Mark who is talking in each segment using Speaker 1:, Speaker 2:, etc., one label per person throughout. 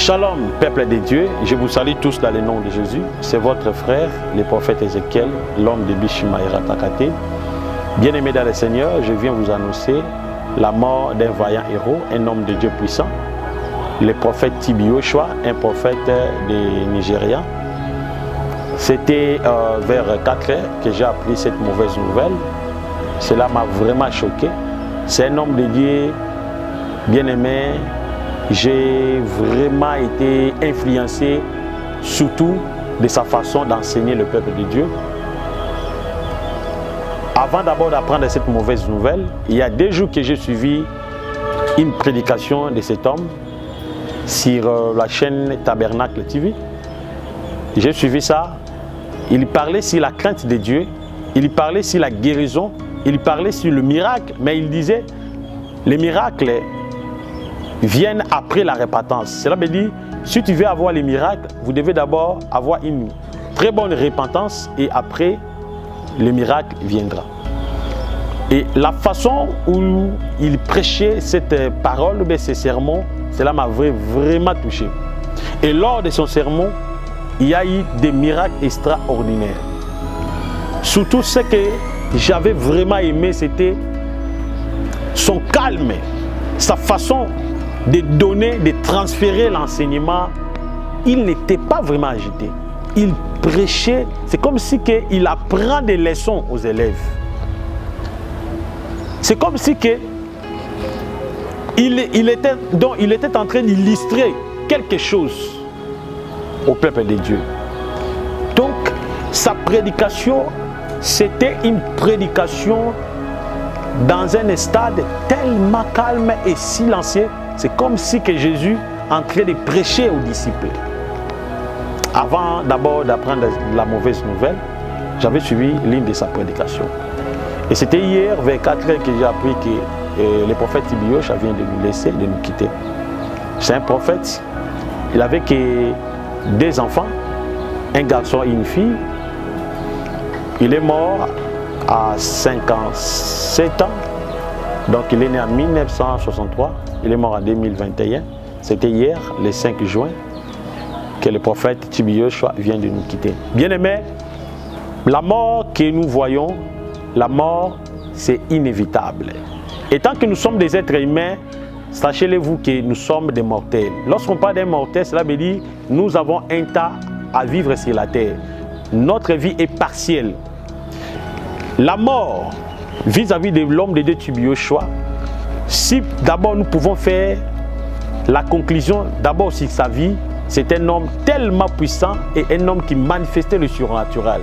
Speaker 1: Shalom, peuple de Dieu, je vous salue tous dans le nom de Jésus. C'est votre frère, le prophète Ézéchiel, l'homme de Bishimaïra Takate. Bien-aimé dans le Seigneur, je viens vous annoncer la mort d'un vaillant héros, un homme de Dieu puissant, le prophète Tibi Joshua, un prophète des Nigériens. C'était vers 4 heures que j'ai appris cette mauvaise nouvelle. Cela m'a vraiment choqué. C'est un homme de Dieu bien-aimé. J'ai vraiment été influencé, surtout de sa façon d'enseigner le peuple de Dieu. Avant d'abord d'apprendre cette mauvaise nouvelle, il y a 2 jours que j'ai suivi une prédication de cet homme sur la chaîne Tabernacle TV. J'ai suivi ça. Il parlait sur la crainte de Dieu, il parlait sur la guérison, il parlait sur le miracle, mais il disait les miracles viennent après la repentance. Cela veut dire, si tu veux avoir les miracles, vous devez d'abord avoir une très bonne repentance et après, le miracle viendra. Et la façon où il prêchait cette parole, ces sermons, cela m'a vraiment touché. Et lors de son sermon, il y a eu des miracles extraordinaires. Surtout ce que j'avais vraiment aimé, c'était son calme, sa façon de donner, de transférer l'enseignement. Il n'était pas vraiment agité. Il prêchait, c'est comme si il apprend des leçons aux élèves. C'est comme si il était en train d'illustrer quelque chose au peuple de Dieu. Donc, sa prédication, c'était une prédication dans un stade tellement calme et silencieux. C'est comme si Jésus entrait de prêcher aux disciples. Avant d'abord d'apprendre la mauvaise nouvelle, j'avais suivi l'une de sa prédication. Et c'était hier, vers 4 heures, que j'ai appris que le prophète Tibi Joshua vient de nous laisser, de nous quitter. C'est un prophète. Il avait que 2 enfants, un garçon et une fille. Il est mort à 57 ans. Donc il est né en 1963. Il est mort en 2021. C'était hier, le 5 juin, que le prophète Tibi Joshua vient de nous quitter. Bien-aimés, la mort que nous voyons, la mort, c'est inévitable. Et tant que nous sommes des êtres humains, sachez-le-vous que nous sommes des mortels. Lorsqu'on parle d'un mortel, cela veut dire que nous avons un temps à vivre sur la terre. Notre vie est partielle. La mort, vis-à-vis de l'homme de Dieu Tibi Joshua, si d'abord nous pouvons faire la conclusion d'abord sur sa vie, c'est un homme tellement puissant et un homme qui manifestait le surnaturel.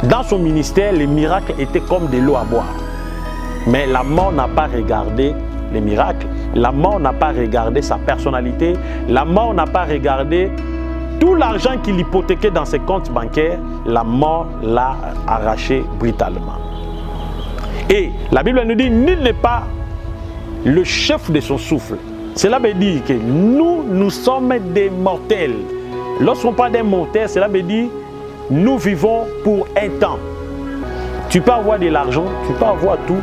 Speaker 1: Dans son ministère, les miracles étaient comme de l'eau à boire. Mais la mort n'a pas regardé les miracles, la mort n'a pas regardé sa personnalité, la mort n'a pas regardé tout l'argent qu'il hypothéquait dans ses comptes bancaires, la mort l'a arraché brutalement. Et la Bible nous dit, nul n'est pas le chef de son souffle. Cela veut dire que nous sommes des mortels. Lorsqu'on parle d'un mortel, cela veut dire nous vivons pour un temps. Tu peux avoir de l'argent, tu peux avoir tout.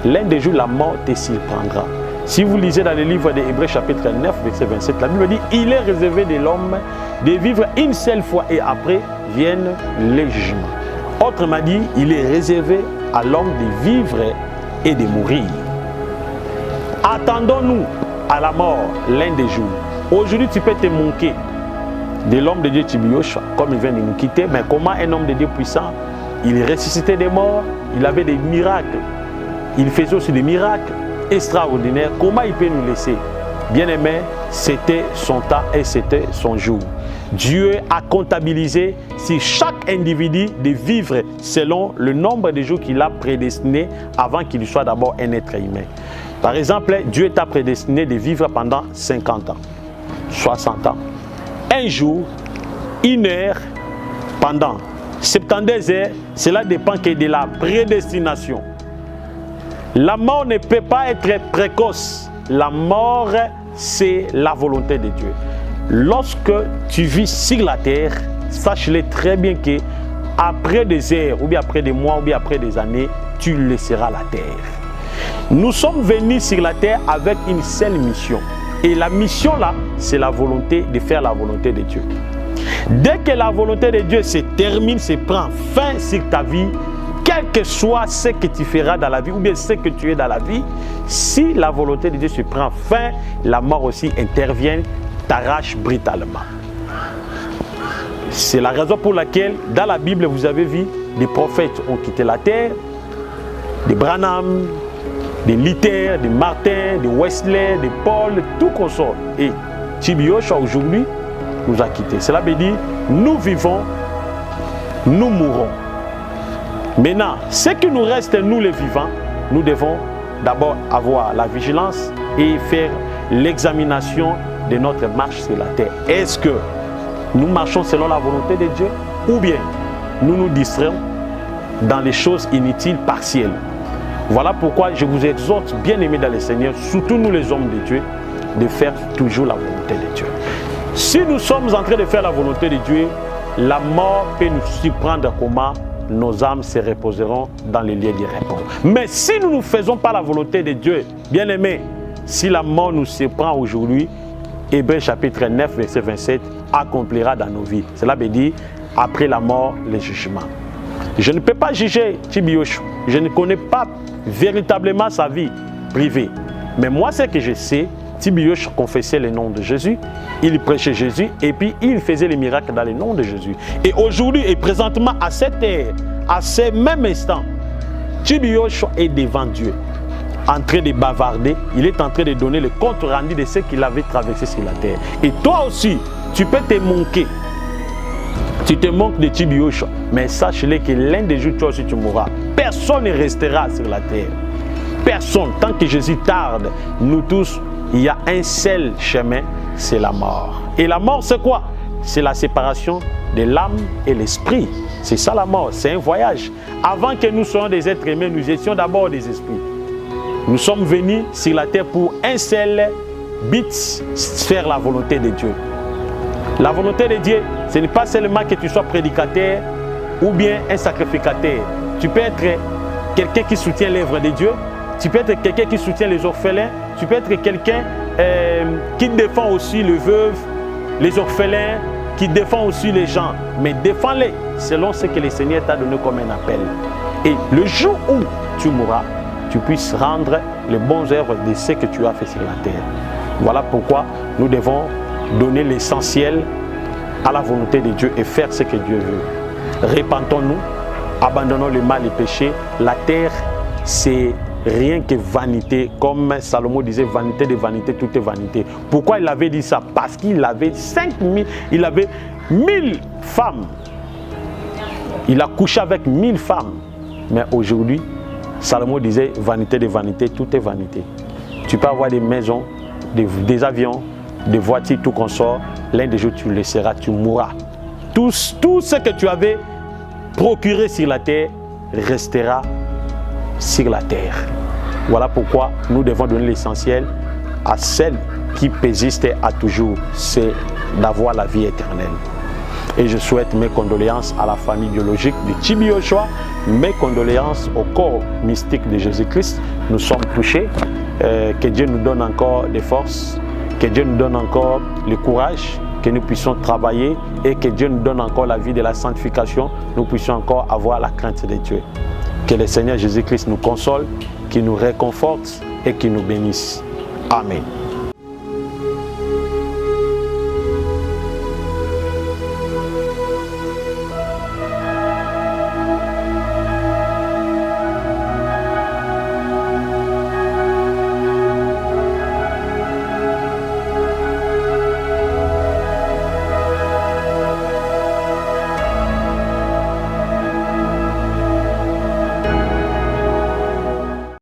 Speaker 1: L'un des jours, la mort te surprendra. Si vous lisez dans le livre des Hébreux chapitre 9, verset 27, la Bible dit, il est réservé de l'homme de vivre une seule fois et après viennent les jugements. Autrement dit, il est réservé à l'homme de vivre et de mourir. Attendons-nous à la mort l'un des jours. Aujourd'hui, tu peux te manquer de l'homme de Dieu Tibi Joshua, comme il vient de nous quitter, mais comment un homme de Dieu puissant, il ressuscitait des morts, il avait des miracles, il faisait aussi des miracles extraordinaires, comment il peut nous laisser? Bien-aimé, c'était son temps et c'était son jour. Dieu a comptabilisé sur chaque individu de vivre selon le nombre de jours qu'il a prédestiné avant qu'il soit d'abord un être humain. Par exemple, Dieu t'a prédestiné de vivre pendant 50 ans, 60 ans. Un jour, 1 heure, pendant 72 heures, cela dépend que de la prédestination. La mort ne peut pas être précoce. La mort, c'est la volonté de Dieu. Lorsque tu vis sur la terre, sache-le très bien que après des heures, ou bien après des mois, ou bien après des années, tu laisseras la terre. Nous sommes venus sur la terre avec une seule mission. Et la mission là, c'est la volonté de faire la volonté de Dieu. Dès que la volonté de Dieu se termine, se prend fin sur ta vie, quel que soit ce que tu feras dans la vie, ou bien ce que tu es dans la vie, si la volonté de Dieu se prend fin, la mort aussi intervient, t'arrache brutalement. C'est la raison pour laquelle, dans la Bible, vous avez vu, des prophètes ont quitté la terre, des Branham, des Luther, des Martin, des Wesley, des Paul, tout consort. Et TB Joshua aujourd'hui nous a quittés. Cela veut dire, nous vivons, nous mourrons. Maintenant, ce qui nous reste, nous les vivants, nous devons d'abord avoir la vigilance et faire l'examination de notre marche sur la terre. Est-ce que nous marchons selon la volonté de Dieu ou bien nous nous distraisons dans les choses inutiles, partielles? Voilà pourquoi je vous exhorte, bien aimés dans le Seigneur, surtout nous les hommes de Dieu, de faire toujours la volonté de Dieu. Si nous sommes en train de faire la volonté de Dieu, la mort peut nous surprendre comment nos âmes se reposeront dans les lieux du repos. Mais si nous ne faisons pas la volonté de Dieu, bien aimés, si la mort nous surprend aujourd'hui, Hébreux chapitre 9, verset 27, accomplira dans nos vies. Cela veut dire, après la mort, le jugement. Je ne peux pas juger TB Joshua. Je ne connais pas véritablement sa vie privée. Mais moi, ce que je sais, TB Joshua confessait le nom de Jésus, il prêchait Jésus et puis il faisait les miracles dans le nom de Jésus. Et aujourd'hui et présentement, à cette heure, à ce même instant, TB Joshua est devant Dieu, en train de bavarder. Il est en train de donner le compte rendu de ce qu'il avait traversé sur la terre. Et toi aussi, tu peux te manquer. Tu te manques de TB Joshua, mais sache-le que l'un des jours, toi aussi, tu mourras. Personne ne restera sur la terre. Personne. Tant que Jésus tarde, nous tous, il y a un seul chemin, c'est la mort. Et la mort, c'est quoi? C'est la séparation de l'âme et l'esprit. C'est ça la mort, c'est un voyage. Avant que nous soyons des êtres humains, nous étions d'abord des esprits. Nous sommes venus sur la terre pour un seul but, faire la volonté de Dieu. La volonté de Dieu, ce n'est pas seulement que tu sois prédicateur ou bien un sacrificateur. Tu peux être quelqu'un qui soutient l'œuvre de Dieu, tu peux être quelqu'un qui soutient les orphelins, tu peux être quelqu'un qui défend aussi les veuves, les orphelins, qui défend aussi les gens. Mais défends-les selon ce que le Seigneur t'a donné comme un appel. Et le jour où tu mourras, tu puisses rendre les bonnes œuvres de ce que tu as fait sur la terre. Voilà pourquoi nous devons donner l'essentiel à la volonté de Dieu et faire ce que Dieu veut. Repentons-nous, abandonnons le mal et le péché. La terre, c'est rien que vanité. Comme Salomon disait, vanité de vanité, tout est vanité. Pourquoi il avait dit ça? Parce qu'il avait 5000, il avait 1000 femmes. Il a couché avec 1000 femmes. Mais aujourd'hui, Salomon disait, vanité de vanité, tout est vanité. Tu peux avoir des maisons, des avions, des voitures, tout consort. L'un des jours, tu le laisseras, tu mourras. Tout ce que tu avais procuré sur la terre restera sur la terre. Voilà pourquoi nous devons donner l'essentiel à celle qui persiste à toujours, c'est d'avoir la vie éternelle. Et je souhaite mes condoléances à la famille biologique de TB Joshua, mes condoléances au corps mystique de Jésus-Christ. Nous sommes touchés. Que Dieu nous donne encore des forces, que Dieu nous donne encore le courage, que nous puissions travailler et que Dieu nous donne encore la vie de la sanctification, nous puissions encore avoir la crainte de Dieu. Que le Seigneur Jésus-Christ nous console, qu'il nous réconforte et qu'il nous bénisse. Amen.